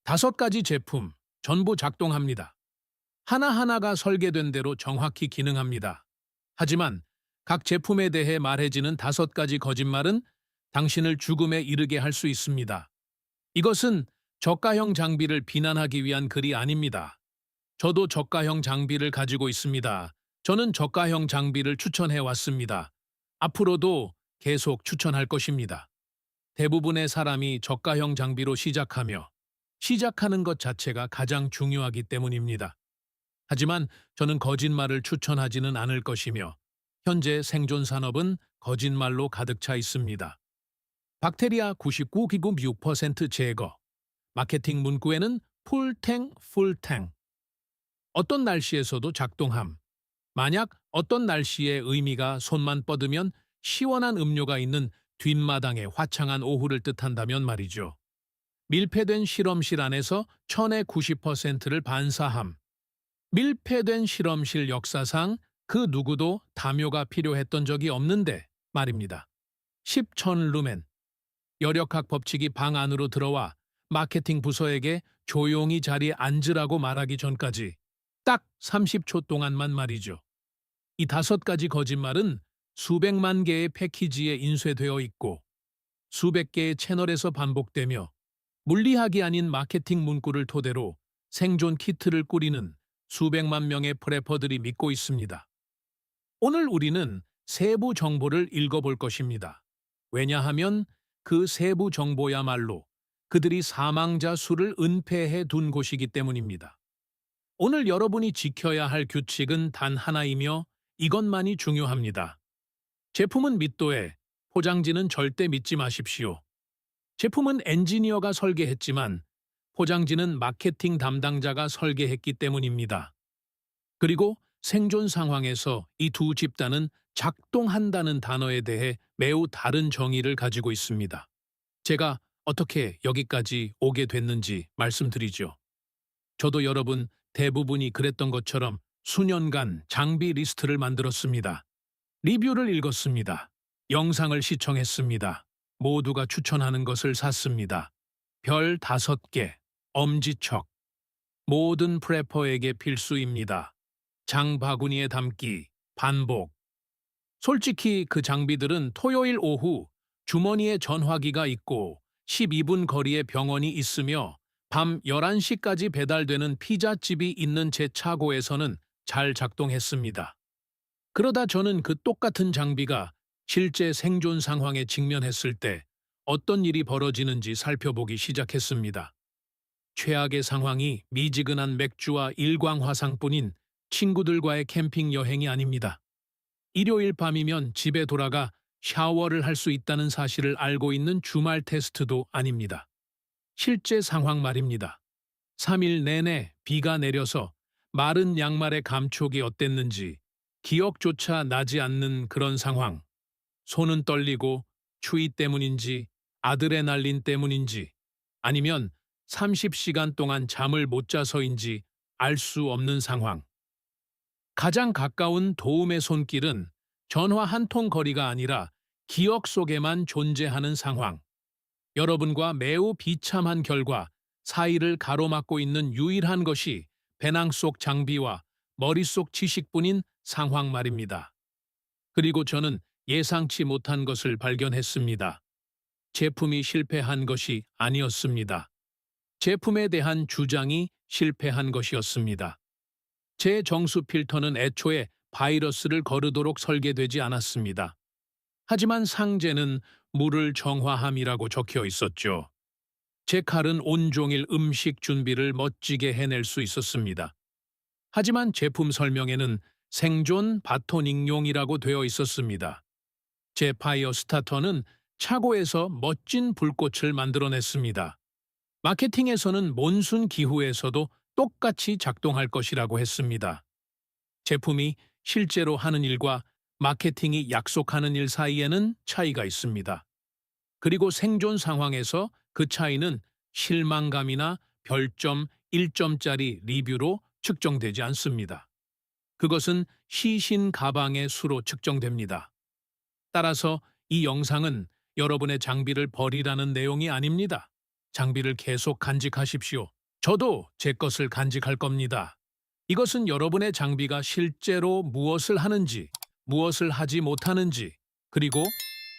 5가지 제품 전부 작동합니다. 하나하나가 설계된 대로 정확히 기능합니다. 하지만 각 제품에 대해 말해지는 5가지 거짓말은 당신을 죽음에 이르게 할 수 있습니다. 이것은 저가형 장비를 비난하기 위한 글이 아닙니다. 저도 저가형 장비를 가지고 있습니다. 저는 저가형 장비를 추천해 왔습니다. 앞으로도 계속 추천할 것입니다. 대부분의 사람이 저가형 장비로 시작하며 시작하는 것 자체가 가장 중요하기 때문입니다. 하지만 저는 거짓말을 추천하지는 않을 것이며 현재 생존 산업은 거짓말로 가득 차 있습니다. 박테리아 99.6% 제거, 마케팅 문구에는 풀탱, 풀탱. 어떤 날씨에서도 작동함. 만약 어떤 날씨의 의미가 손만 뻗으면 시원한 음료가 있는 뒷마당의 화창한 오후를 뜻한다면 말이죠. 밀폐된 실험실 안에서 천의 90%를 반사함. 밀폐된 실험실 역사상 그 누구도 담요가 필요했던 적이 없는데 말입니다. 10천 루멘. 여력학 법칙이 방 안으로 들어와 마케팅 부서에게 조용히 자리에 앉으라고 말하기 전까지 딱 30초 동안만 말이죠. 이 5가지 거짓말은 수백만 개의 패키지에 인쇄되어 있고 수백 개의 채널에서 반복되며 물리학이 아닌 마케팅 문구를 토대로 생존 키트를 꾸리는 수백만 명의 프레퍼들이 믿고 있습니다. 오늘 우리는 세부 정보를 읽어볼 것입니다. 왜냐하면 그 세부 정보야말로 그들이 사망자 수를 은폐해 둔 곳이기 때문입니다. 오늘 여러분이 지켜야 할 규칙은 단 하나이며 이것만이 중요합니다. 제품은 믿도에, 포장지는 절대 믿지 마십시오. 제품은 엔지니어가 설계했지만 포장지는 마케팅 담당자가 설계했기 때문입니다. 그리고 생존 상황에서 이 두 집단은 작동한다는 단어에 대해 매우 다른 정의를 가지고 있습니다. 제가 어떻게 여기까지 오게 됐는지 말씀드리죠. 저도 여러분 대부분이 그랬던 것처럼 수년간 장비 리스트를 만들었습니다. 리뷰를 읽었습니다. 영상을 시청했습니다. 모두가 추천하는 것을 샀습니다. 별 5개, 엄지척. 모든 프레퍼에게 필수입니다. 장바구니에 담기, 반복. 솔직히 그 장비들은 토요일 오후 주머니에 전화기가 있고 12분 거리에 병원이 있으며 밤 11시까지 배달되는 피자집이 있는 제 차고에서는 잘 작동했습니다. 그러다 저는 그 똑같은 장비가 실제 생존 상황에 직면했을 때 어떤 일이 벌어지는지 살펴보기 시작했습니다. 최악의 상황이 미지근한 맥주와 일광화상뿐인 친구들과의 캠핑 여행이 아닙니다. 일요일 밤이면 집에 돌아가 샤워를 할 수 있다는 사실을 알고 있는 주말 테스트도 아닙니다. 실제 상황 말입니다. 3일 내내 비가 내려서 마른 양말의 감촉이 어땠는지 기억조차 나지 않는 그런 상황. 손은 떨리고 추위 때문인지 아드레날린 때문인지 아니면 30시간 동안 잠을 못 자서인지 알 수 없는 상황. 가장 가까운 도움의 손길은 전화 한 통 거리가 아니라 기억 속에만 존재하는 상황. 여러분과 매우 비참한 결과, 사이를 가로막고 있는 유일한 것이 배낭 속 장비와 머릿속 지식뿐인 상황 말입니다. 그리고 저는 예상치 못한 것을 발견했습니다. 제품이 실패한 것이 아니었습니다. 제품에 대한 주장이 실패한 것이었습니다. 제 정수 필터는 애초에 바이러스를 거르도록 설계되지 않았습니다. 하지만 상제는 물을 정화함이라고 적혀 있었죠. 제 칼은 온종일 음식 준비를 멋지게 해낼 수 있었습니다. 하지만 제품 설명에는 생존 바토닝용이라고 되어 있었습니다. 제 파이어 스타터는 차고에서 멋진 불꽃을 만들어냈습니다. 마케팅에서는 몬순 기후에서도 똑같이 작동할 것이라고 했습니다. 제품이 실제로 하는 일과 마케팅이 약속하는 일 사이에는 차이가 있습니다. 그리고 생존 상황에서 그 차이는 실망감이나 별점 1점짜리 리뷰로 측정되지 않습니다. 그것은 시신 가방의 수로 측정됩니다. 따라서 이 영상은 여러분의 장비를 버리라는 내용이 아닙니다. 장비를 계속 간직하십시오. 저도 제 것을 간직할 겁니다. 이것은 여러분의 장비가 실제로 무엇을 하는지, 무엇을 하지 못하는지, 그리고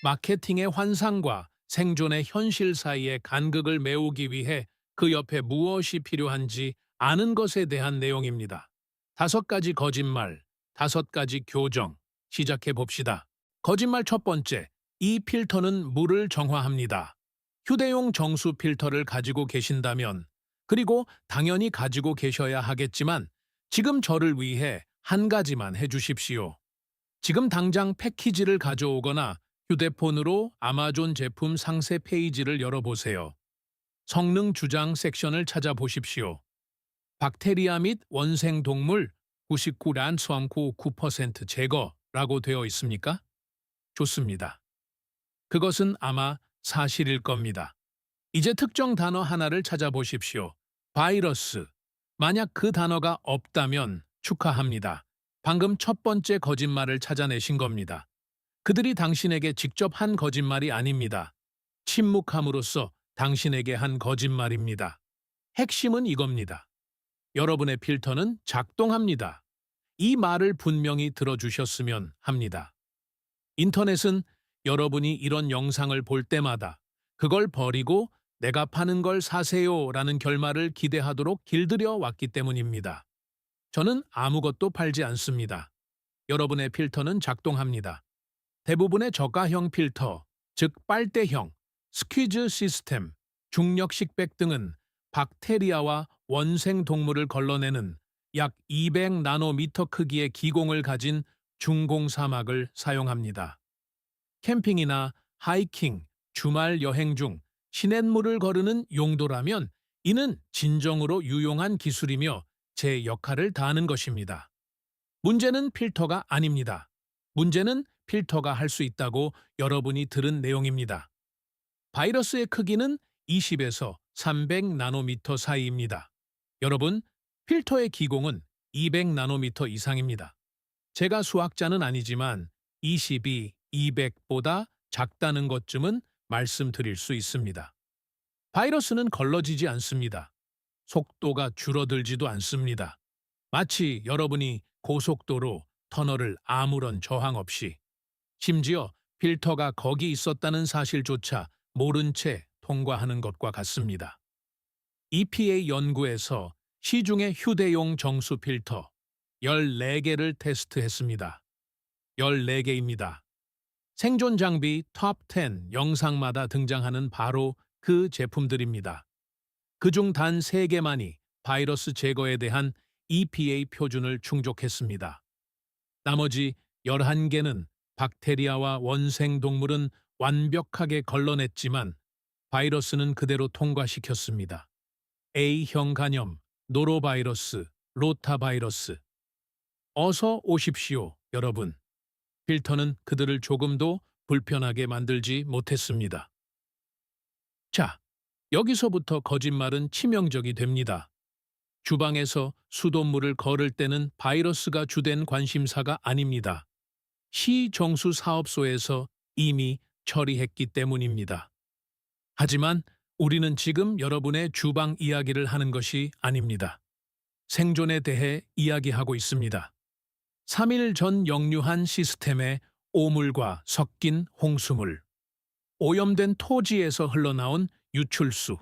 마케팅의 환상과 생존의 현실 사이의 간극을 메우기 위해 그 옆에 무엇이 필요한지 아는 것에 대한 내용입니다. 5가지 거짓말, 5가지 교정. 시작해 봅시다. 거짓말 첫 번째, 이 필터는 물을 정화합니다. 휴대용 정수 필터를 가지고 계신다면, 그리고 당연히 가지고 계셔야 하겠지만 지금 저를 위해 한 가지만 해주십시오. 지금 당장 패키지를 가져오거나 휴대폰으로 아마존 제품 상세 페이지를 열어보세요. 성능 주장 섹션을 찾아보십시오. 박테리아 및 원생동물 99.9% 제거라고 되어 있습니까? 좋습니다. 그것은 아마 사실일 겁니다. 이제 특정 단어 하나를 찾아보십시오. 바이러스. 만약 그 단어가 없다면 축하합니다. 방금 첫 번째 거짓말을 찾아내신 겁니다. 그들이 당신에게 직접 한 거짓말이 아닙니다. 침묵함으로써 당신에게 한 거짓말입니다. 핵심은 이겁니다. 여러분의 필터는 작동합니다. 이 말을 분명히 들어주셨으면 합니다. 인터넷은 여러분이 이런 영상을 볼 때마다 그걸 버리고 내가 파는 걸 사세요 라는 결말을 기대하도록 길들여 왔기 때문입니다. 저는 아무것도 팔지 않습니다. 여러분의 필터는 작동합니다. 대부분의 저가형 필터, 즉 빨대형, 스퀴즈 시스템, 중력 식백 등은 박테리아와 원생 동물을 걸러내는 약 200나노미터 크기의 기공을 가진 중공 사막을 사용합니다. 캠핑이나 하이킹, 주말 여행 중 시냇물을 거르는 용도라면 이는 진정으로 유용한 기술이며 제 역할을 다하는 것입니다. 문제는 필터가 아닙니다. 문제는 필터가 할 수 있다고 여러분이 들은 내용입니다. 바이러스의 크기는 20에서 300나노미터 사이입니다. 여러분, 필터의 기공은 200나노미터 이상입니다. 제가 수학자는 아니지만 20이 200보다 작다는 것쯤은 말씀드릴 수 있습니다. 바이러스는 걸러지지 않습니다. 속도가 줄어들지도 않습니다. 마치 여러분이 고속도로, 터널을 아무런 저항 없이, 심지어 필터가 거기 있었다는 사실조차 모른 채 통과하는 것과 같습니다. EPA 연구에서 시중의 휴대용 정수 필터 14개를 테스트했습니다. 14개입니다. 생존 장비 톱10 영상마다 등장하는 바로 그 제품들입니다. 그중 단 3개만이 바이러스 제거에 대한 EPA 표준을 충족했습니다. 나머지 11개는 박테리아와 원생동물은 완벽하게 걸러냈지만 바이러스는 그대로 통과시켰습니다. A형 간염, 노로바이러스, 로타바이러스. 어서 오십시오, 여러분. 필터는 그들을 조금도 불편하게 만들지 못했습니다. 자, 여기서부터 거짓말은 치명적이 됩니다. 주방에서 수돗물을 거를 때는 바이러스가 주된 관심사가 아닙니다. 시정수 사업소에서 이미 처리했기 때문입니다. 하지만 우리는 지금 여러분의 주방 이야기를 하는 것이 아닙니다. 생존에 대해 이야기하고 있습니다. 3일 전 역류한 시스템의 오물과 섞인 홍수물, 오염된 토지에서 흘러나온 유출수,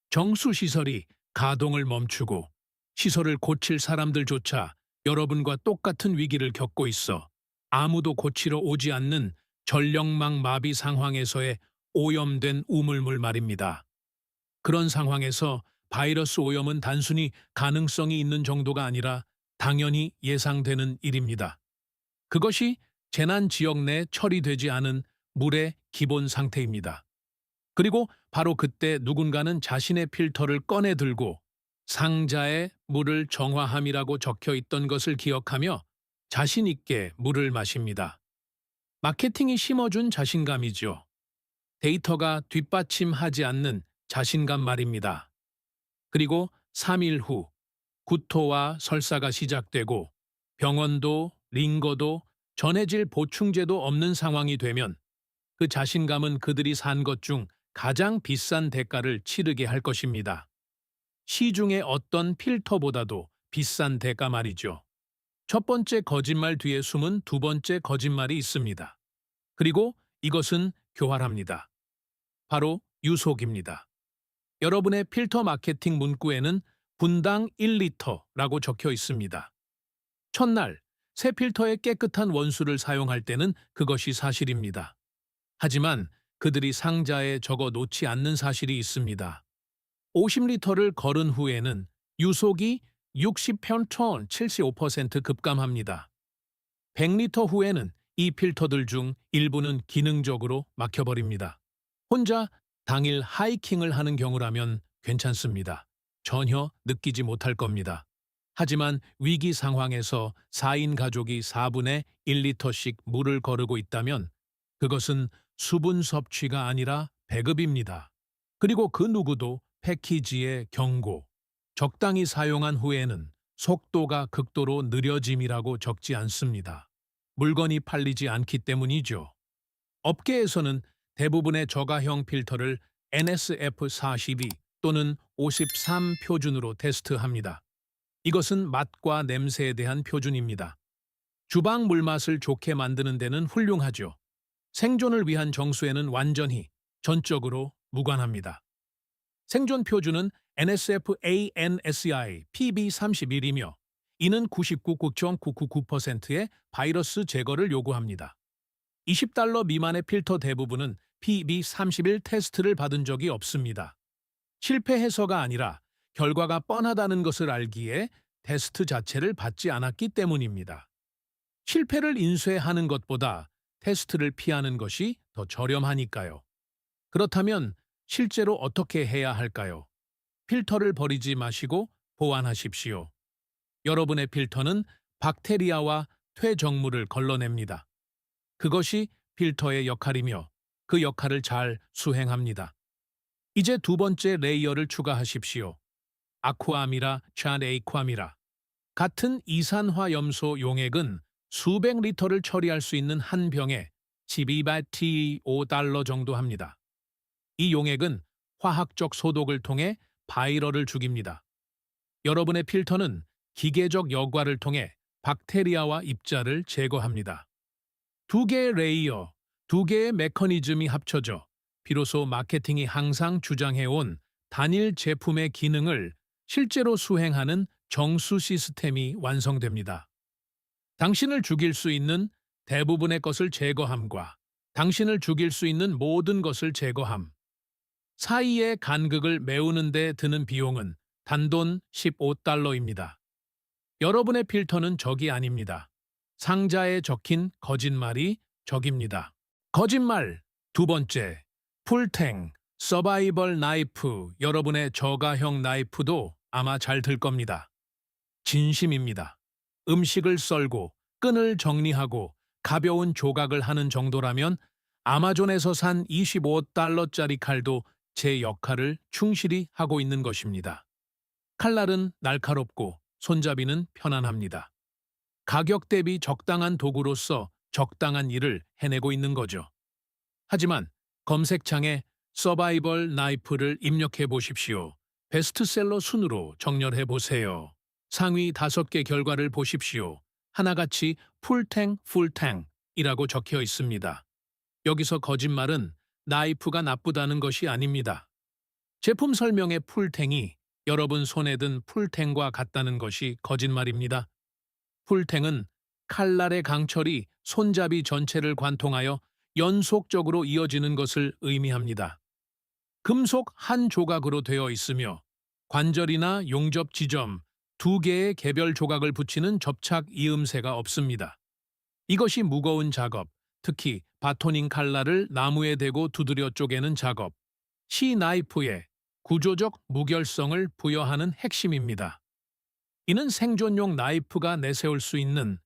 정수시설이 가동을 멈추고 시설을 고칠 사람들조차 여러분과 똑같은 위기를 겪고 있어 아무도 고치러 오지 않는 전력망 마비 상황에서의 오염된 우물물 말입니다. 그런 상황에서 바이러스 오염은 단순히 가능성이 있는 정도가 아니라 당연히 예상되는 일입니다. 그것이 재난 지역 내 처리되지 않은 물의 기본 상태입니다. 그리고 바로 그때 누군가는 자신의 필터를 꺼내 들고 상자에 물을 정화함이라고 적혀 있던 것을 기억하며 자신 있게 물을 마십니다. 마케팅이 심어준 자신감이죠. 데이터가 뒷받침하지 않는 자신감 말입니다. 그리고 3일 후 구토와 설사가 시작되고 병원도 링거도 전해질 보충제도 없는 상황이 되면 그 자신감은 그들이 산 것 중 가장 비싼 대가를 치르게 할 것입니다. 시중의 어떤 필터보다도 비싼 대가 말이죠. 첫 번째 거짓말 뒤에 숨은 두 번째 거짓말이 있습니다. 그리고 이것은 교활합니다. 바로 유속입니다. 여러분의 필터 마케팅 문구에는 분당 1리터라고 적혀 있습니다. 첫날, 새 필터의 깨끗한 원수를 사용할 때는 그것이 사실입니다. 하지만 그들이 상자에 적어 놓지 않는 사실이 있습니다. 50리터를 걸은 후에는 유속이 60편톤 75% 급감합니다. 100리터 후에는 이 필터들 중 일부는 기능적으로 막혀버립니다. 혼자 당일 하이킹을 하는 경우라면 괜찮습니다. 전혀 느끼지 못할 겁니다. 하지만 위기 상황에서 4인 가족이 4분의 1리터씩 물을 거르고 있다면 그것은 수분 섭취가 아니라 배급입니다. 그리고 그 누구도 패키지의 경고, 적당히 사용한 후에는 속도가 극도로 느려짐이라고 적지 않습니다. 물건이 팔리지 않기 때문이죠. 업계에서는 대부분의 저가형 필터를 NSF42 또는 53 표준으로 테스트합니다. 이것은 맛과 냄새에 대한 표준입니다. 주방 물맛을 좋게 만드는 데는 훌륭하죠. 생존을 위한 정수에는 완전히 전적으로 무관합니다. 생존 표준은 NSF-ANSI PB31이며 이는 99.999%의 바이러스 제거를 요구합니다. $20 미만의 필터 대부분은 PB31 테스트를 받은 적이 없습니다. 실패해서가 아니라 결과가 뻔하다는 것을 알기에 테스트 자체를 받지 않았기 때문입니다. 실패를 인쇄하는 것보다 테스트를 피하는 것이 더 저렴하니까요. 그렇다면 실제로 어떻게 해야 할까요? 필터를 버리지 마시고 보완하십시오. 여러분의 필터는 박테리아와 퇴적물을 걸러냅니다. 그것이 필터의 역할이며 그 역할을 잘 수행합니다. 이제 두 번째 레이어를 추가하십시오. 아쿠아미라, 쟈에이쿠아미라. 같은 이산화염소 용액은 수백 리터를 처리할 수 있는 한 병에 12바트 $5 정도 합니다. 이 용액은 화학적 소독을 통해 바이럴을 죽입니다. 여러분의 필터는 기계적 여과를 통해 박테리아와 입자를 제거합니다. 두 개의 레이어, 두 개의 메커니즘이 합쳐져 비로소 마케팅이 항상 주장해온 단일 제품의 기능을 실제로 수행하는 정수 시스템이 완성됩니다. 당신을 죽일 수 있는 대부분의 것을 제거함과 당신을 죽일 수 있는 모든 것을 제거함. 사이의 간극을 메우는 데 드는 비용은 단돈 $15입니다. 여러분의 필터는 적이 아닙니다. 상자에 적힌 거짓말이 적입니다. 거짓말 두 번째, 풀탱, 서바이벌 나이프. 여러분의 저가형 나이프도 아마 잘 들 겁니다. 진심입니다. 음식을 썰고 끈을 정리하고 가벼운 조각을 하는 정도라면 아마존에서 산 $25짜리 칼도 제 역할을 충실히 하고 있는 것입니다. 칼날은 날카롭고 손잡이는 편안합니다. 가격 대비 적당한 도구로서 적당한 일을 해내고 있는 거죠. 하지만 검색창에 서바이벌 나이프를 입력해 보십시오. 베스트셀러 순으로 정렬해 보세요. 상위 5개 결과를 보십시오. 하나같이 풀탱이라고 적혀 있습니다. 여기서 거짓말은 나이프가 나쁘다는 것이 아닙니다. 제품 설명의 풀탱이 여러분 손에 든 풀탱과 같다는 것이 거짓말입니다. 풀탱은 칼날의 강철이 손잡이 전체를 관통하여 연속적으로 이어지는 것을 의미합니다. 금속 한 조각으로 되어 있으며 관절이나 용접 지점 두 개의 개별 조각을 붙이는 접착 이음새가 없습니다. 이것이 무거운 작업, 특히 바토닝 칼날을 나무에 대고 두드려 쪼개는 작업, 나이프의 구조적 무결성을 부여하는 핵심입니다. 이는 생존용 나이프가 내세울 수 있는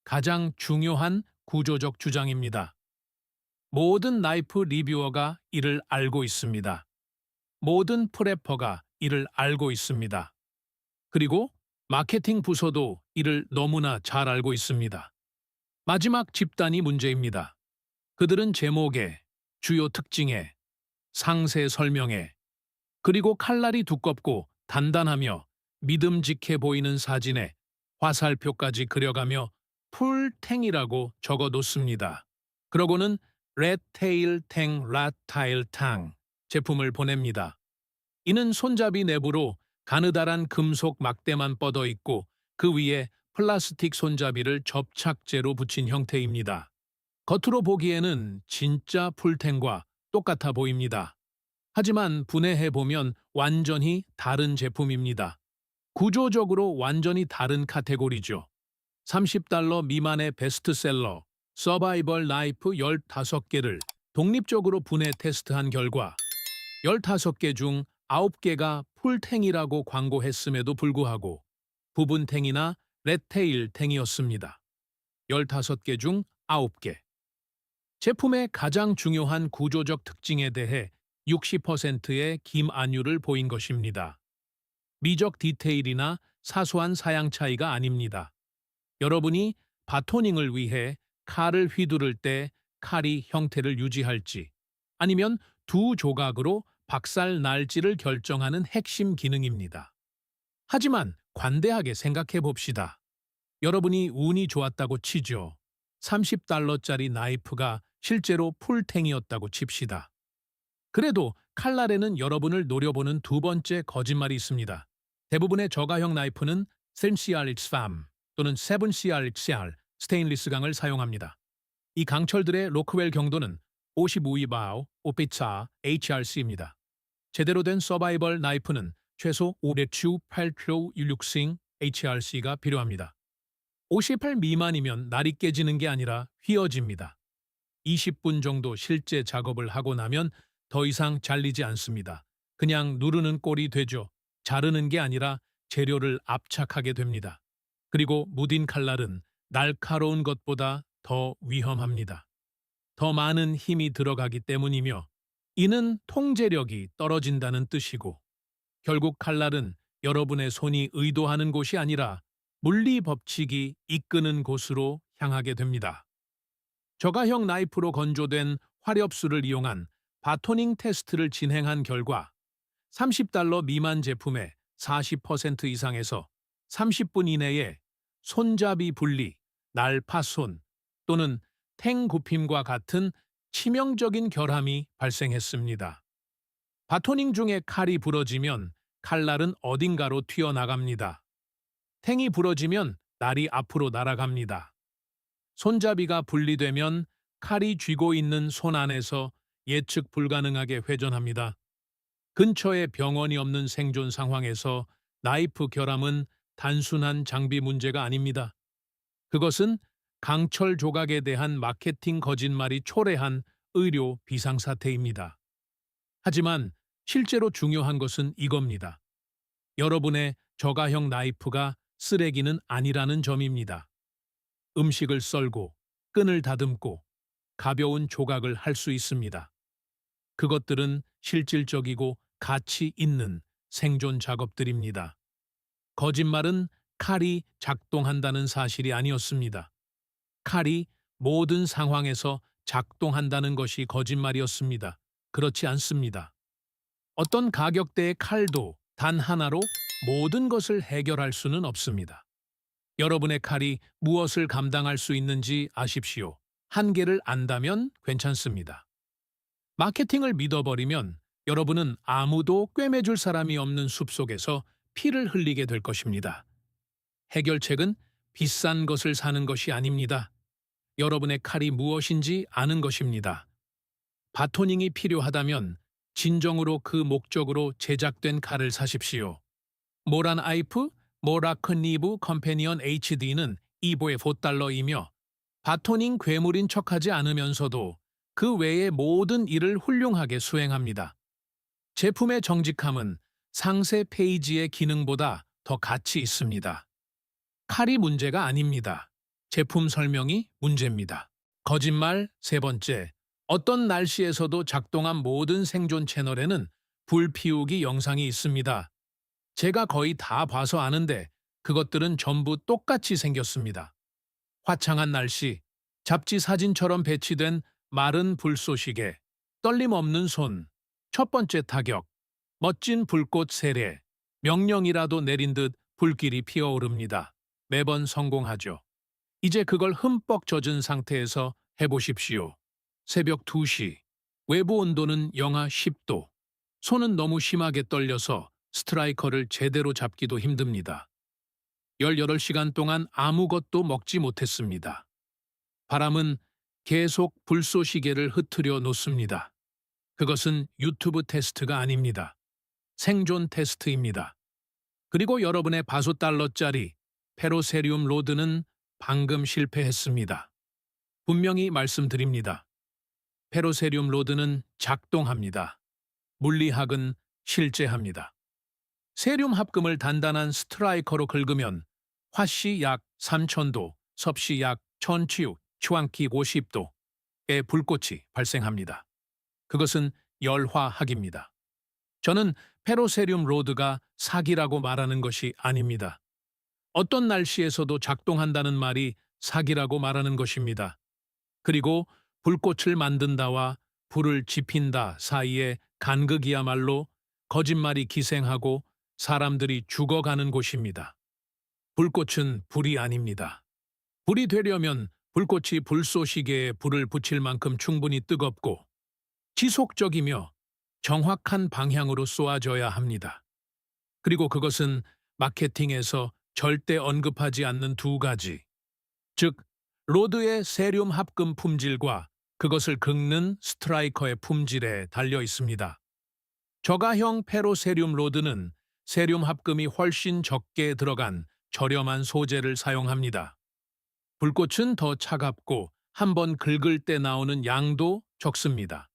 가장 중요한 구조적 주장입니다. 모든 나이프 리뷰어가 이를 알고 있습니다. 모든 프레퍼가 이를 알고 있습니다. 그리고 마케팅 부서도 이를 너무나 잘 알고 있습니다. 마지막 집단이 문제입니다. 그들은 제목에, 주요 특징에, 상세 설명에, 그리고 칼날이 두껍고 단단하며 믿음직해 보이는 사진에 화살표까지 그려가며 풀탱이라고 적어 놓습니다. 그러고는 렛테일 탱 라타일 탕 제품을 보냅니다. 이는 손잡이 내부로 가느다란 금속 막대만 뻗어 있고 그 위에 플라스틱 손잡이를 접착제로 붙인 형태입니다. 겉으로 보기에는 진짜 풀탱과 똑같아 보입니다. 하지만 분해해 보면 완전히 다른 제품입니다. 구조적으로 완전히 다른 카테고리죠. $30 미만의 베스트셀러 서바이벌 나이프 15개를 독립적으로 분해 테스트한 결과 15개 중 9개가 풀탱이라고 광고했음에도 불구하고 부분탱이나 렛테일 탱이었습니다. 15개 중 9개. 제품의 가장 중요한 구조적 특징에 대해 60%의 김안유를 보인 것입니다. 미적 디테일이나 사소한 사양 차이가 아닙니다. 여러분이 바토닝을 위해 칼을 휘두를 때 칼이 형태를 유지할지 아니면 두 조각으로 박살 날지를 결정하는 핵심 기능입니다. 하지만 관대하게 생각해 봅시다. 여러분이 운이 좋았다고 치죠. $30짜리 나이프가 실제로 풀탱이었다고 칩시다. 그래도 칼날에는 여러분을 노려보는 두 번째 거짓말이 있습니다. 대부분의 저가형 나이프는 3CRX5 또는 7CRXR 스테인리스 강을 사용합니다. 이 강철들의 로크웰 경도는 55바우 5피차 HRC입니다. 제대로 된 서바이벌 나이프는 최소 5대추 8kg 16싱 HRC가 필요합니다. 58 미만이면 날이 깨지는 게 아니라 휘어집니다. 20분 정도 실제 작업을 하고 나면 더 이상 잘리지 않습니다. 그냥 누르는 꼴이 되죠. 자르는 게 아니라 재료를 압착하게 됩니다. 그리고 무딘 칼날은 날카로운 것보다 더 위험합니다. 더 많은 힘이 들어가기 때문이며 이는 통제력이 떨어진다는 뜻이고 결국 칼날은 여러분의 손이 의도하는 곳이 아니라 물리 법칙이 이끄는 곳으로 향하게 됩니다. 저가형 나이프로 건조된 화렵수를 이용한 바토닝 테스트를 진행한 결과 $30 미만 제품의 40% 이상에서 30분 이내에 손잡이 분리, 날파손 또는 탱 굽힘과 같은 치명적인 결함이 발생했습니다. 바토닝 중에 칼이 부러지면 칼날은 어딘가로 튀어나갑니다. 탱이 부러지면 날이 앞으로 날아갑니다. 손잡이가 분리되면 칼이 쥐고 있는 손 안에서 예측 불가능하게 회전합니다. 근처에 병원이 없는 생존 상황에서 나이프 결함은 단순한 장비 문제가 아닙니다. 그것은 강철 조각에 대한 마케팅 거짓말이 초래한 의료 비상사태입니다. 하지만 실제로 중요한 것은 이겁니다. 여러분의 저가형 나이프가 쓰레기는 아니라는 점입니다. 음식을 썰고 끈을 다듬고 가벼운 조각을 할 수 있습니다. 그것들은 실질적이고 가치 있는 생존 작업들입니다. 거짓말은 칼이 작동한다는 사실이 아니었습니다. 칼이 모든 상황에서 작동한다는 것이 거짓말이었습니다. 그렇지 않습니다. 어떤 가격대의 칼도 단 하나로 모든 것을 해결할 수는 없습니다. 여러분의 칼이 무엇을 감당할 수 있는지 아십시오. 한계를 안다면 괜찮습니다. 마케팅을 믿어버리면 여러분은 아무도 꿰매줄 사람이 없는 숲속에서 피를 흘리게 될 것입니다. 해결책은 비싼 것을 사는 것이 아닙니다. 여러분의 칼이 무엇인지 아는 것입니다. 바토닝이 필요하다면 진정으로 그 목적으로 제작된 칼을 사십시오. 모란 아이프, 모라크니브 컴패니언 HD는 2보의 $4이며 바토닝 괴물인 척하지 않으면서도 그 외의 모든 일을 훌륭하게 수행합니다. 제품의 정직함은 상세 페이지의 기능보다 더 가치 있습니다. 칼이 문제가 아닙니다. 제품 설명이 문제입니다. 거짓말 세 번째. 어떤 날씨에서도 작동한 모든 생존 채널에는 불 피우기 영상이 있습니다. 제가 거의 다 봐서 아는데 그것들은 전부 똑같이 생겼습니다. 화창한 날씨, 잡지 사진처럼 배치된 마른 불쏘시개, 떨림 없는 손, 첫 번째 타격. 멋진 불꽃 세례. 명령이라도 내린 듯 불길이 피어오릅니다. 매번 성공하죠. 이제 그걸 흠뻑 젖은 상태에서 해보십시오. 새벽 2시. 외부 온도는 영하 10도. 손은 너무 심하게 떨려서 스트라이커를 제대로 잡기도 힘듭니다. 18시간 동안 아무것도 먹지 못했습니다. 바람은 계속 불쏘시개를 흩트려 놓습니다. 그것은 유튜브 테스트가 아닙니다. 생존 테스트입니다. 그리고 여러분의 바소달러짜리 페로세리움 로드는 방금 실패했습니다. 분명히 말씀드립니다. 페로세리움 로드는 작동합니다. 물리학은 실제합니다. 세륨 합금을 단단한 스트라이커로 긁으면 화씨 약 3000도, 섭씨 약 1000치유, 추앙키 50도의 불꽃이 발생합니다. 그것은 열화학입니다. 저는 페로세륨 로드가 사기라고 말하는 것이 아닙니다. 어떤 날씨에서도 작동한다는 말이 사기라고 말하는 것입니다. 그리고 불꽃을 만든다와 불을 지핀다 사이의 간극이야말로 거짓말이 기생하고 사람들이 죽어가는 곳입니다. 불꽃은 불이 아닙니다. 불이 되려면 불꽃이 불쏘시개에 불을 붙일 만큼 충분히 뜨겁고 지속적이며 정확한 방향으로 쏘아져야 합니다. 그리고 그것은 마케팅에서 절대 언급하지 않는 두 가지, 즉 로드의 세륨 합금 품질과 그것을 긁는 스트라이커의 품질에 달려 있습니다. 저가형 페로세륨 로드는 세륨 합금이 훨씬 적게 들어간 저렴한 소재를 사용합니다. 불꽃은 더 차갑고 한번 긁을 때 나오는 양도 적습니다.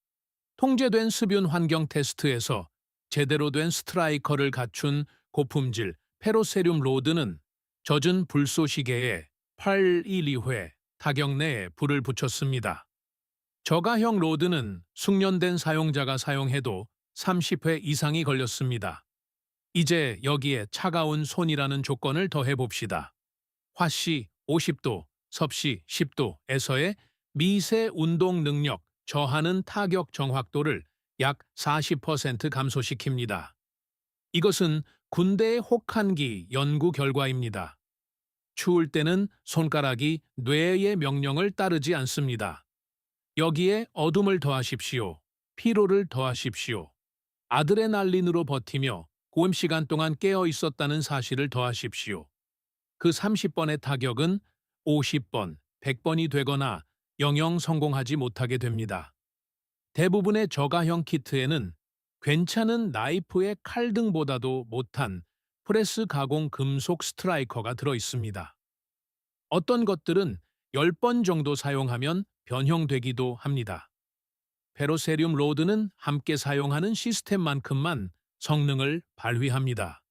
통제된 습윤 환경 테스트에서 제대로 된 스트라이커를 갖춘 고품질 페로세륨 로드는 젖은 불쏘시개에 812회 타격 내에 불을 붙였습니다. 저가형 로드는 숙련된 사용자가 사용해도 30회 이상이 걸렸습니다. 이제 여기에 차가운 손이라는 조건을 더해봅시다. 화씨 50도, 섭씨 10도에서의 미세 운동 능력, 저하는 타격 정확도를 약 40% 감소시킵니다. 이것은 군대의 혹한기 연구 결과입니다. 추울 때는 손가락이 뇌의 명령을 따르지 않습니다. 여기에 어둠을 더하십시오. 피로를 더하십시오. 아드레날린으로 버티며 고임 시간 동안 깨어 있었다는 사실을 더하십시오. 그 30번의 타격은 50번, 100번이 되거나 영영 성공하지 못하게 됩니다. 대부분의 저가형 키트에는 괜찮은 나이프의 칼등보다도 못한 프레스 가공 금속 스트라이커가 들어 있습니다. 어떤 것들은 10번 정도 사용하면 변형되기도 합니다. 페로세륨 로드는 함께 사용하는 시스템만큼만 성능을 발휘합니다.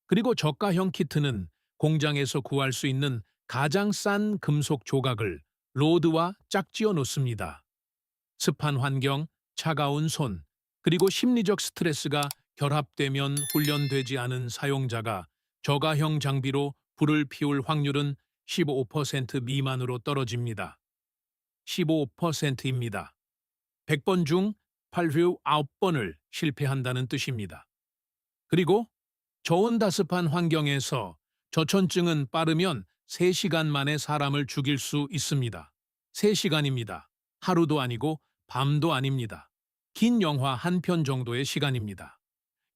그리고 저가형 키트는 공장에서 구할 수 있는 가장 싼 금속 조각을 로드와 짝지어 놓습니다. 습한 환경, 차가운 손, 그리고 심리적 스트레스가 결합되면 훈련되지 않은 사용자가 저가형 장비로 불을 피울 확률은 15% 미만으로 떨어집니다. 15%입니다. 100번 중 8회 9번을 실패한다는 뜻입니다. 그리고 저온다습한 환경에서 저천증은 빠르면 3시간 만에 사람을 죽일 수 있습니다. 3시간입니다. 하루도 아니고 밤도 아닙니다. 긴 영화 한 편 정도의 시간입니다.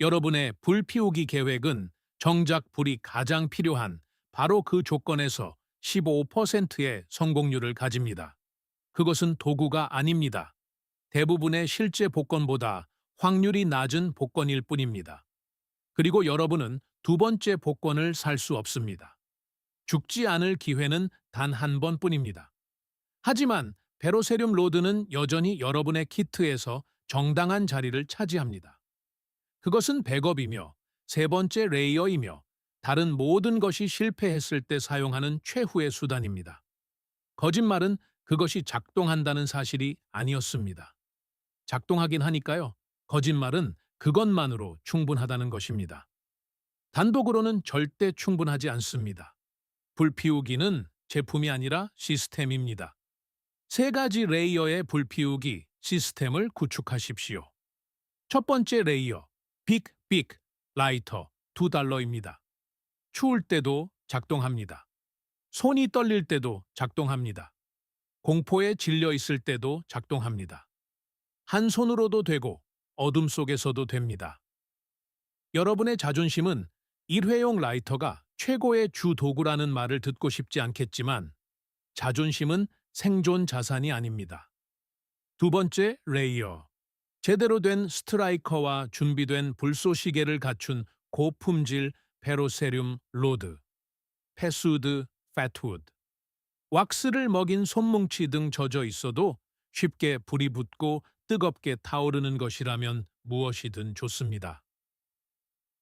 여러분의 불 피우기 계획은 정작 불이 가장 필요한 바로 그 조건에서 15%의 성공률을 가집니다. 그것은 도구가 아닙니다. 대부분의 실제 복권보다 확률이 낮은 복권일 뿐입니다. 그리고 여러분은 두 번째 복권을 살 수 없습니다. 죽지 않을 기회는 단 한 번뿐입니다. 하지만 페로세륨 로드는 여전히 여러분의 키트에서 정당한 자리를 차지합니다. 그것은 백업이며 세 번째 레이어이며 다른 모든 것이 실패했을 때 사용하는 최후의 수단입니다. 거짓말은 그것이 작동한다는 사실이 아니었습니다. 작동하긴 하니까요. 거짓말은 그것만으로 충분하다는 것입니다. 단독으로는 절대 충분하지 않습니다. 불피우기는 제품이 아니라 시스템입니다. 3가지 레이어의 불피우기 시스템을 구축하십시오. 첫 번째 레이어, 빅 라이터 $2입니다. 추울 때도 작동합니다. 손이 떨릴 때도 작동합니다. 공포에 질려 있을 때도 작동합니다. 한 손으로도 되고 어둠 속에서도 됩니다. 여러분의 자존심은 일회용 라이터가 최고의 주 도구라는 말을 듣고 싶지 않겠지만 자존심은 생존 자산이 아닙니다. 두 번째 레이어. 제대로 된 스트라이커와 준비된 불쏘시개를 갖춘 고품질 페로세륨 로드, 패스우드, 패트우드. 왁스를 먹인 손뭉치 등 젖어 있어도 쉽게 불이 붙고 뜨겁게 타오르는 것이라면 무엇이든 좋습니다.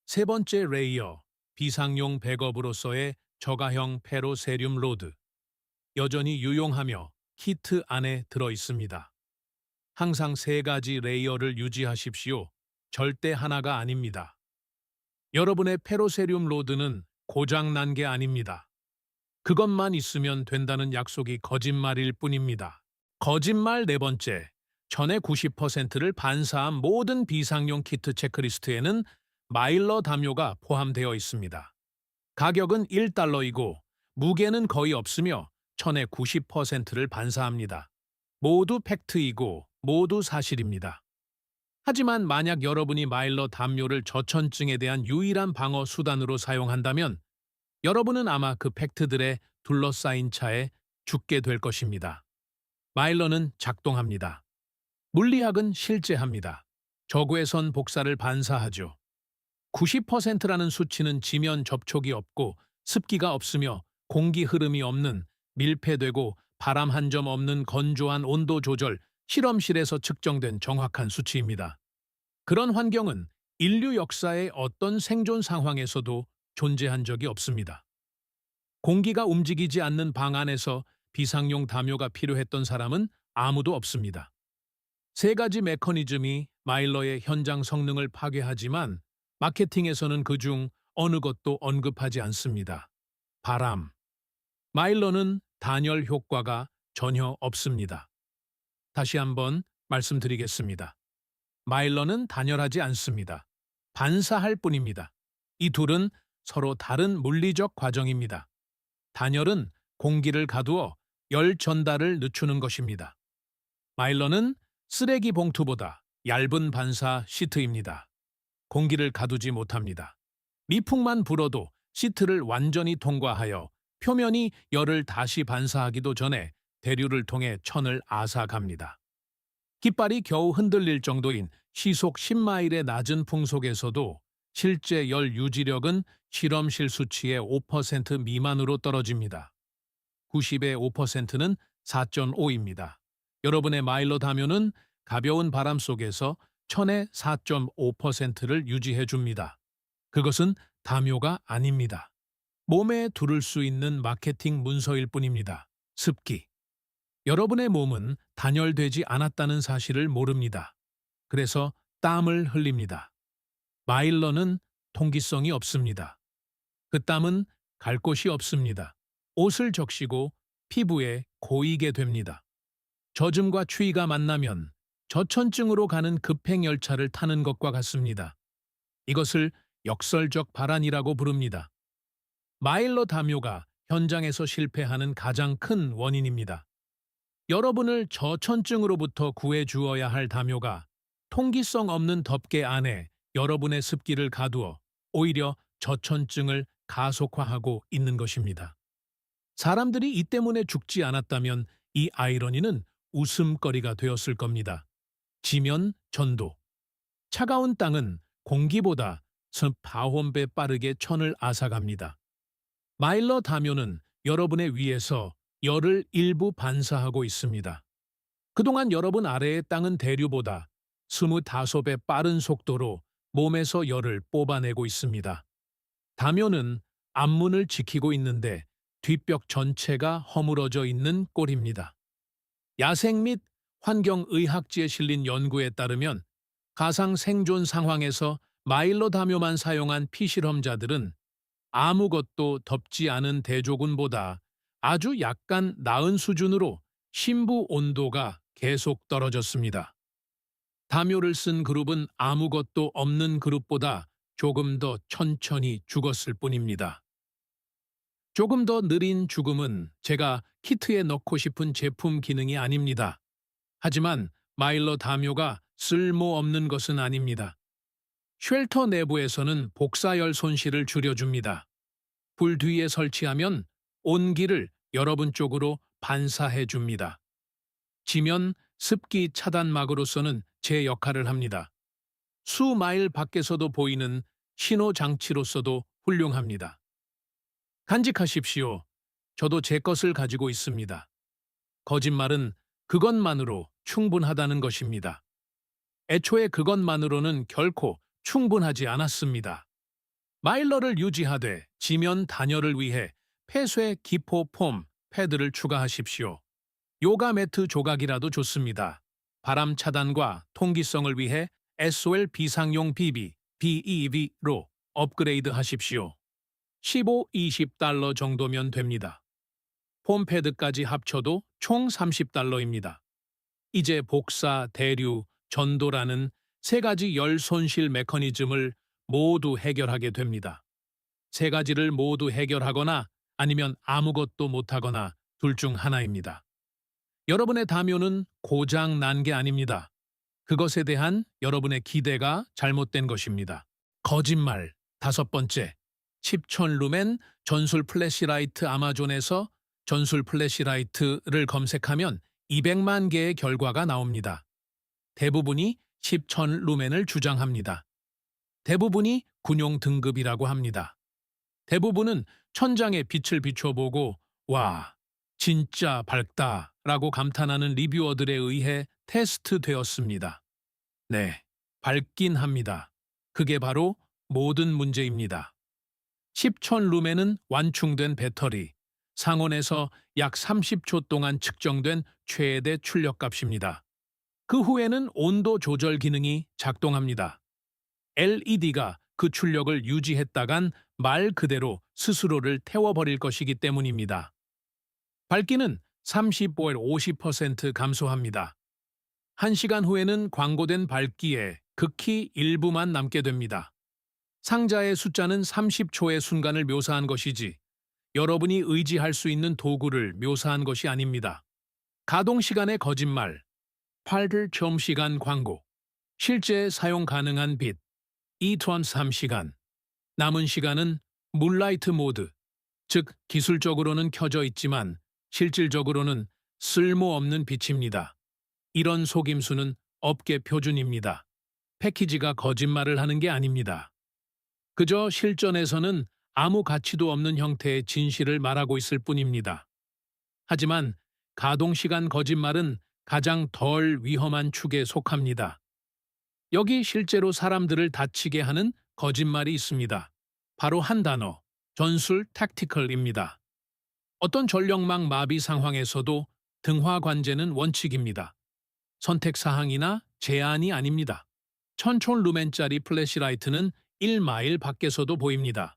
세 번째 레이어, 비상용 백업으로서의 저가형 페로세륨 로드. 여전히 유용하며 키트 안에 들어 있습니다. 항상 세 가지 레이어를 유지하십시오. 절대 하나가 아닙니다. 여러분의 페로세륨 로드는 고장난 게 아닙니다. 그것만 있으면 된다는 약속이 거짓말일 뿐입니다. 거짓말 네 번째. 전의 90%를 반사한 모든 비상용 키트 체크리스트에는 마일러 담요가 포함되어 있습니다. 가격은 $1이고 무게는 거의 없으며 천의 90%를 반사합니다. 모두 팩트이고 모두 사실입니다. 하지만 만약 여러분이 마일러 담요를 저천증에 대한 유일한 방어 수단으로 사용한다면 여러분은 아마 그 팩트들에 둘러싸인 차에 죽게 될 것입니다. 마일러는 작동합니다. 물리학은 실제합니다. 저구의 복사를 반사하죠. 90%라는 수치는 지면 접촉이 없고 습기가 없으며 공기 흐름이 없는 밀폐되고 바람 한 점 없는 건조한 온도 조절 실험실에서 측정된 정확한 수치입니다. 그런 환경은 인류 역사의 어떤 생존 상황에서도 존재한 적이 없습니다. 공기가 움직이지 않는 방 안에서 비상용 담요가 필요했던 사람은 아무도 없습니다. 세 가지 메커니즘이 마일러의 현장 성능을 파괴하지만 마케팅에서는 그중 어느 것도 언급하지 않습니다. 바람. 마일러는 단열 효과가 전혀 없습니다. 다시 한번 말씀드리겠습니다. 마일러는 단열하지 않습니다. 반사할 뿐입니다. 이 둘은 서로 다른 물리적 과정입니다. 단열은 공기를 가두어 열 전달을 늦추는 것입니다. 마일러는 쓰레기 봉투보다 얇은 반사 시트입니다. 공기를 가두지 못합니다. 미풍만 불어도 시트를 완전히 통과하여 표면이 열을 다시 반사하기도 전에 대류를 통해 천을 앗아갑니다. 깃발이 겨우 흔들릴 정도인 시속 10마일의 낮은 풍속에서도 실제 열 유지력은 실험실 수치의 5% 미만으로 떨어집니다. 90의 5%는 4.5입니다. 여러분의 마일러 담요는 가벼운 바람 속에서 천의 4.5%를 유지해 줍니다. 그것은 담요가 아닙니다. 몸에 두를 수 있는 마케팅 문서일 뿐입니다. 습기. 여러분의 몸은 단열되지 않았다는 사실을 모릅니다. 그래서 땀을 흘립니다. 마일러는 통기성이 없습니다. 그 땀은 갈 곳이 없습니다. 옷을 적시고 피부에 고이게 됩니다. 젖음과 추위가 만나면 저천증으로 가는 급행열차를 타는 것과 같습니다. 이것을 역설적 발환이라고 부릅니다. 마일러 담요가 현장에서 실패하는 가장 큰 원인입니다. 여러분을 저천증으로부터 구해주어야 할 담요가 통기성 없는 덮개 안에 여러분의 습기를 가두어 오히려 저천증을 가속화하고 있는 것입니다. 사람들이 이 때문에 죽지 않았다면 이 아이러니는 웃음거리가 되었을 겁니다. 지면 전도. 차가운 땅은 공기보다 습 4혼배 빠르게 천을 앗아갑니다. 마일러 담요는 여러분의 위에서 열을 일부 반사하고 있습니다. 그동안 여러분 아래의 땅은 대류보다 25배 빠른 속도로 몸에서 열을 뽑아내고 있습니다. 담요는 앞문을 지키고 있는데 뒷벽 전체가 허물어져 있는 꼴입니다. 야생 및 환경의학지에 실린 연구에 따르면 가상 생존 상황에서 마일러 담요만 사용한 피실험자들은 아무것도 덮지 않은 대조군보다 아주 약간 나은 수준으로 심부 온도가 계속 떨어졌습니다. 담요를 쓴 그룹은 아무것도 없는 그룹보다 조금 더 천천히 죽었을 뿐입니다. 조금 더 느린 죽음은 제가 키트에 넣고 싶은 제품 기능이 아닙니다. 하지만 마일러 담요가 쓸모없는 것은 아닙니다. 쉘터 내부에서는 복사열 손실을 줄여줍니다. 불 뒤에 설치하면 온기를 여러분 쪽으로 반사해 줍니다. 지면 습기 차단막으로서는 제 역할을 합니다. 수마일 밖에서도 보이는 신호 장치로서도 훌륭합니다. 간직하십시오. 저도 제 것을 가지고 있습니다. 거짓말은 그것만으로 충분하다는 것입니다. 애초에 그것만으로는 결코 충분하지 않았습니다. 마일러를 유지하되 지면 단열을 위해 폐쇄 기포 폼 패드를 추가하십시오. 요가 매트 조각이라도 좋습니다. 바람 차단과 통기성을 위해 SOL 비상용 BB, BEV로 업그레이드 하십시오. 15-20달러 정도면 됩니다. 폼 패드까지 합쳐도 총 30달러입니다. 이제 복사, 대류, 전도라는 세 가지 열 손실 메커니즘을 모두 해결하게 됩니다. 세 가지를 모두 해결하거나 아니면 아무것도 못하거나 둘 중 하나입니다. 여러분의 담요는 고장 난 게 아닙니다. 그것에 대한 여러분의 기대가 잘못된 것입니다. 거짓말. 5번째. 10천 루멘 전술 플래시라이트. 아마존에서 전술 플래시라이트를 검색하면 200만 개의 결과가 나옵니다. 대부분이 10천 루멘을 주장합니다. 대부분이 군용 등급이라고 합니다. 대부분은 천장에 빛을 비춰보고 와, 진짜 밝다 라고 감탄하는 리뷰어들에 의해 테스트되었습니다. 네, 밝긴 합니다. 그게 바로 모든 문제입니다. 10천 루멘은 완충된 배터리, 상온에서 약 30초 동안 측정된 최대 출력값입니다. 그 후에는 온도 조절 기능이 작동합니다. LED가 그 출력을 유지했다간 말 그대로 스스로를 태워버릴 것이기 때문입니다. 밝기는 35에 50% 감소합니다. 1시간 후에는 광고된 밝기에 극히 일부만 남게 됩니다. 상자의 숫자는 30초의 순간을 묘사한 것이지 여러분이 의지할 수 있는 도구를 묘사한 것이 아닙니다. 가동 시간의 거짓말, 8일 처음 시간 광고, 실제 사용 가능한 빛, 2-3시간, 남은 시간은 물라이트 모드, 즉 기술적으로는 켜져 있지만 실질적으로는 쓸모없는 빛입니다. 이런 속임수는 업계 표준입니다. 패키지가 거짓말을 하는 게 아닙니다. 그저 실전에서는 아무 가치도 없는 형태의 진실을 말하고 있을 뿐입니다. 하지만 가동시간 거짓말은 가장 덜 위험한 축에 속합니다. 여기 실제로 사람들을 다치게 하는 거짓말이 있습니다. 바로 한 단어, 전술 택티컬입니다. 어떤 전력망 마비 상황에서도 등화 관제는 원칙입니다. 선택사항이나 제한이 아닙니다. 1000 루멘짜리 플래시라이트는 1마일 밖에서도 보입니다.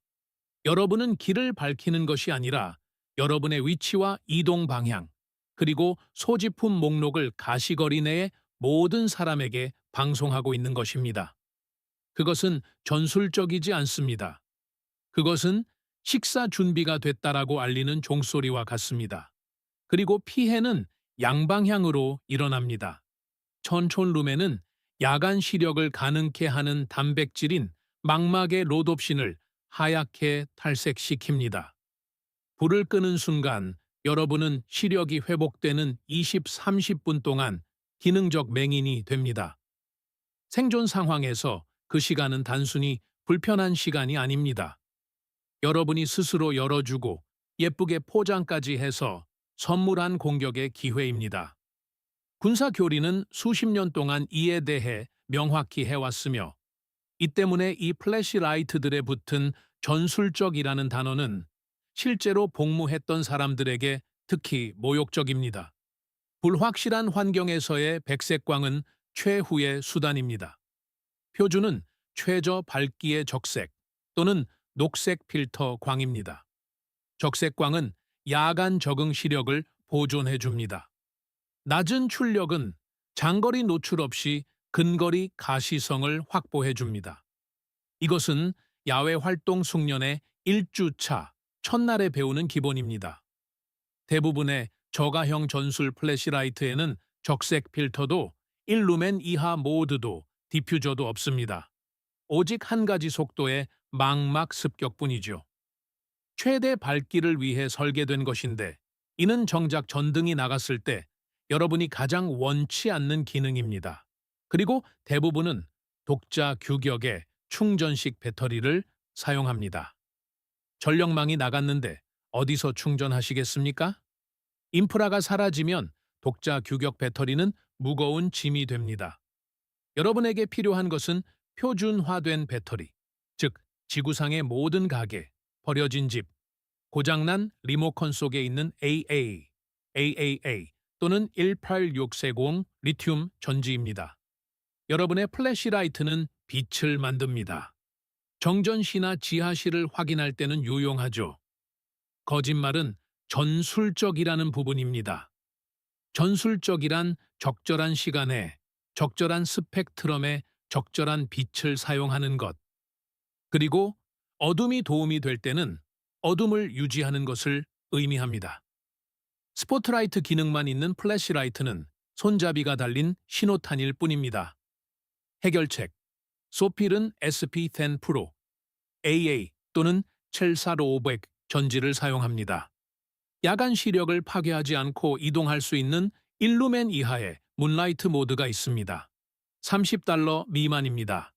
여러분은 길을 밝히는 것이 아니라 여러분의 위치와 이동 방향, 그리고 소지품 목록을 가시거리 내의 모든 사람에게 방송하고 있는 것입니다. 그것은 전술적이지 않습니다. 그것은 식사 준비가 됐다라고 알리는 종소리와 같습니다. 그리고 피해는 양방향으로 일어납니다. 1000 루멘은 야간 시력을 가능케 하는 단백질인 망막의 로놉신을 하얗게 탈색시킵니다. 불을 끄는 순간 여러분은 시력이 회복되는 20-30분 동안 기능적 맹인이 됩니다. 생존 상황에서 그 시간은 단순히 불편한 시간이 아닙니다. 여러분이 스스로 열어주고 예쁘게 포장까지 해서 선물한 공격의 기회입니다. 군사 교리는 수십 년 동안 이에 대해 명확히 해왔으며 이 때문에 이 플래시라이트들에 붙은 전술적이라는 단어는 실제로 복무했던 사람들에게 특히 모욕적입니다. 불확실한 환경에서의 백색광은 최후의 수단입니다. 표준은 최저 밝기의 적색 또는 녹색 필터 광입니다. 적색광은 야간 적응 시력을 보존해 줍니다. 낮은 출력은 장거리 노출 없이 근거리 가시성을 확보해 줍니다. 이것은 야외 활동 숙련의 1주차 첫날에 배우는 기본입니다. 대부분의 저가형 전술 플래시라이트에는 적색 필터도 1루멘 이하 모드도 디퓨저도 없습니다. 오직 한 가지 속도의 망막 습격뿐이죠. 최대 밝기를 위해 설계된 것인데 이는 정작 전등이 나갔을 때 여러분이 가장 원치 않는 기능입니다. 그리고 대부분은 독자 규격의 충전식 배터리를 사용합니다. 전력망이 나갔는데 어디서 충전하시겠습니까? 인프라가 사라지면 독자 규격 배터리는 무거운 짐이 됩니다. 여러분에게 필요한 것은 표준화된 배터리, 즉 지구상의 모든 가게, 버려진 집, 고장난 리모컨 속에 있는 AAA 또는 18640 리튬 전지입니다. 여러분의 플래시라이트는 빛을 만듭니다. 정전시나 지하실을 확인할 때는 유용하죠. 거짓말은 전술적이라는 부분입니다. 전술적이란 적절한 시간에 적절한 스펙트럼에 적절한 빛을 사용하는 것, 그리고 어둠이 도움이 될 때는 어둠을 유지하는 것을 의미합니다. 스포트라이트 기능만 있는 플래시라이트는 손잡이가 달린 신호탄일 뿐입니다. 해결책: 소필은 SP10 프로, AA 또는 74500 전지를 사용합니다. 야간 시력을 파괴하지 않고 이동할 수 있는 1루멘 이하의 문라이트 모드가 있습니다. $30 미만입니다.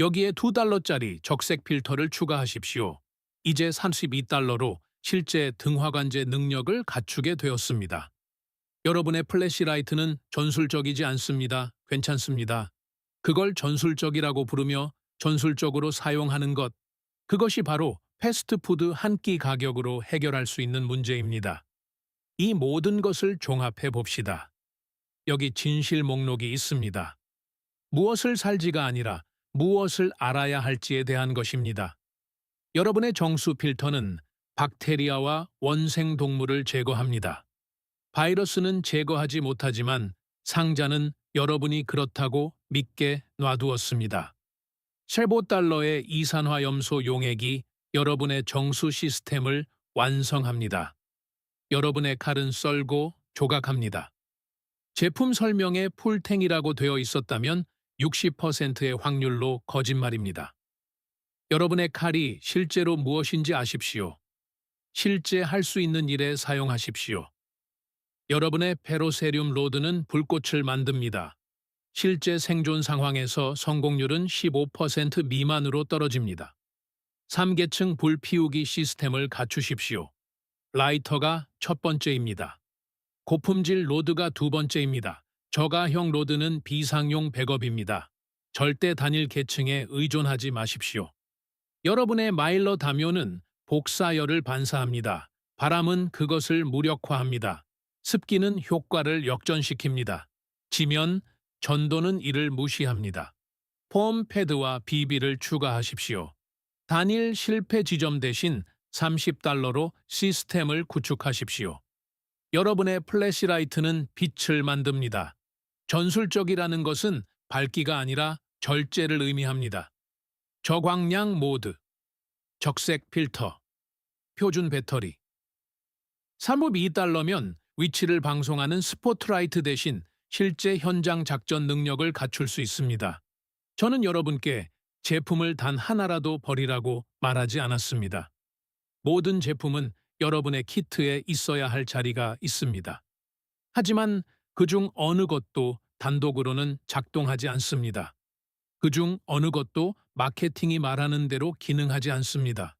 여기에 $2짜리 적색 필터를 추가하십시오. 이제 $32로 실제 등화관제 능력을 갖추게 되었습니다. 여러분의 플래시라이트는 전술적이지 않습니다. 괜찮습니다. 그걸 전술적이라고 부르며 전술적으로 사용하는 것, 그것이 바로 패스트푸드 한 끼 가격으로 해결할 수 있는 문제입니다. 이 모든 것을 종합해 봅시다. 여기 진실 목록이 있습니다. 무엇을 살지가 아니라 무엇을 알아야 할지에 대한 것입니다. 여러분의 정수 필터는 박테리아와 원생 동물을 제거합니다. 바이러스는 제거하지 못하지만 상자는 여러분이 그렇다고 믿게 놔두었습니다. $15의 이산화염소 용액이 여러분의 정수 시스템을 완성합니다. 여러분의 칼은 썰고 조각합니다. 제품 설명에 풀탱이라고 되어 있었다면 60%의 확률로 거짓말입니다. 여러분의 칼이 실제로 무엇인지 아십시오. 실제 할 수 있는 일에 사용하십시오. 여러분의 페로세륨 로드는 불꽃을 만듭니다. 실제 생존 상황에서 성공률은 15% 미만으로 떨어집니다. 3계층 불 피우기 시스템을 갖추십시오. 라이터가 첫 번째입니다. 고품질 로드가 두 번째입니다. 저가형 로드는 비상용 백업입니다. 절대 단일 계층에 의존하지 마십시오. 여러분의 마일러 담요는 복사열을 반사합니다. 바람은 그것을 무력화합니다. 습기는 효과를 역전시킵니다. 지면, 전도는 이를 무시합니다. 폼 패드와 비비를 추가하십시오. 단일 실패 지점 대신 $30로 시스템을 구축하십시오. 여러분의 플래시라이트는 빛을 만듭니다. 전술적이라는 것은 밝기가 아니라 절제를 의미합니다. 저광량 모드, 적색 필터, 표준 배터리. $32면 위치를 방송하는 스포트라이트 대신 실제 현장 작전 능력을 갖출 수 있습니다. 저는 여러분께 제품을 단 하나라도 버리라고 말하지 않았습니다. 모든 제품은 여러분의 키트에 있어야 할 자리가 있습니다. 하지만 그중 어느 것도 단독으로는 작동하지 않습니다. 그중 어느 것도 마케팅이 말하는 대로 기능하지 않습니다.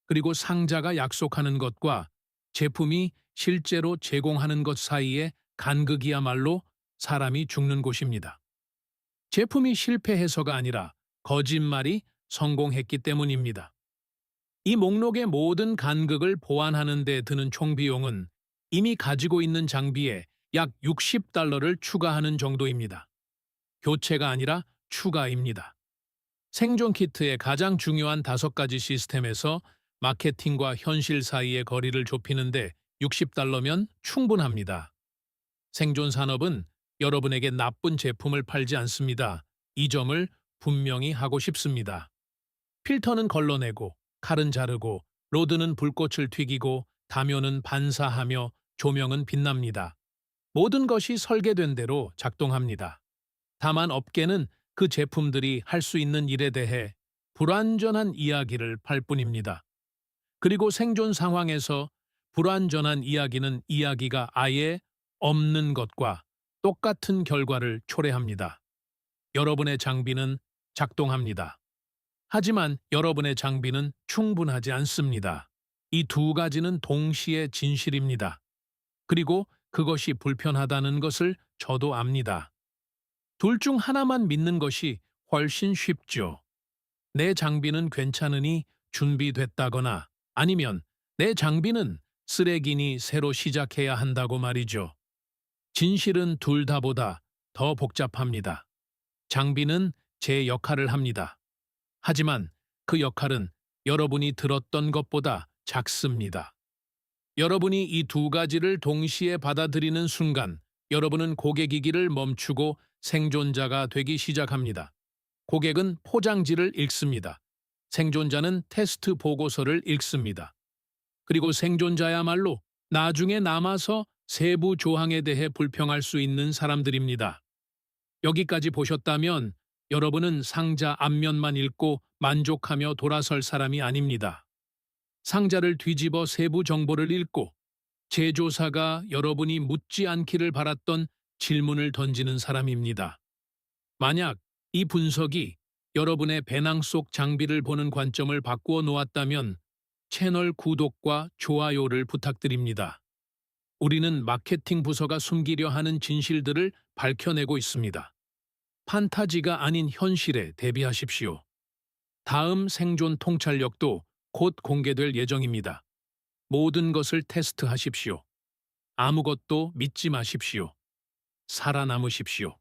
그리고 상자가 약속하는 것과 제품이 실제로 제공하는 것 사이의 간극이야말로 사람이 죽는 곳입니다. 제품이 실패해서가 아니라 거짓말이 성공했기 때문입니다. 이 목록의 모든 간극을 보완하는 데 드는 총 비용은 이미 가지고 있는 장비에 약 $60를 추가하는 정도입니다. 교체가 아니라 추가입니다. 생존 키트의 가장 중요한 5가지 시스템에서 마케팅과 현실 사이의 거리를 좁히는데 $60면 충분합니다. 생존 산업은 여러분에게 나쁜 제품을 팔지 않습니다. 이 점을 분명히 하고 싶습니다. 필터는 걸러내고, 칼은 자르고, 로드는 불꽃을 튀기고, 담요는 반사하며 조명은 빛납니다. 모든 것이 설계된 대로 작동합니다. 다만 업계는 그 제품들이 할 수 있는 일에 대해 불완전한 이야기를 팔 뿐입니다. 그리고 생존 상황에서 불완전한 이야기는 이야기가 아예 없는 것과 똑같은 결과를 초래합니다. 여러분의 장비는 작동합니다. 하지만 여러분의 장비는 충분하지 않습니다. 이 두 가지는 동시에 진실입니다. 그리고 그것이 불편하다는 것을 저도 압니다. 둘 중 하나만 믿는 것이 훨씬 쉽죠. 내 장비는 괜찮으니 준비됐다거나 아니면 내 장비는 쓰레기니 새로 시작해야 한다고 말이죠. 진실은 둘 다보다 더 복잡합니다. 장비는 제 역할을 합니다. 하지만 그 역할은 여러분이 들었던 것보다 작습니다. 여러분이 이 두 가지를 동시에 받아들이는 순간 여러분은 고객이기를 멈추고 생존자가 되기 시작합니다. 고객은 포장지를 읽습니다. 생존자는 테스트 보고서를 읽습니다. 그리고 생존자야말로 나중에 남아서 세부 조항에 대해 불평할 수 있는 사람들입니다. 여기까지 보셨다면 여러분은 상자 앞면만 읽고 만족하며 돌아설 사람이 아닙니다. 상자를 뒤집어 세부 정보를 읽고 제조사가 여러분이 묻지 않기를 바랐던 질문을 던지는 사람입니다. 만약 이 분석이 여러분의 배낭 속 장비를 보는 관점을 바꾸어 놓았다면 채널 구독과 좋아요를 부탁드립니다. 우리는 마케팅 부서가 숨기려 하는 진실들을 밝혀내고 있습니다. 판타지가 아닌 현실에 대비하십시오. 다음 생존 통찰력도 곧 공개될 예정입니다. 모든 것을 테스트하십시오. 아무것도 믿지 마십시오. 살아남으십시오.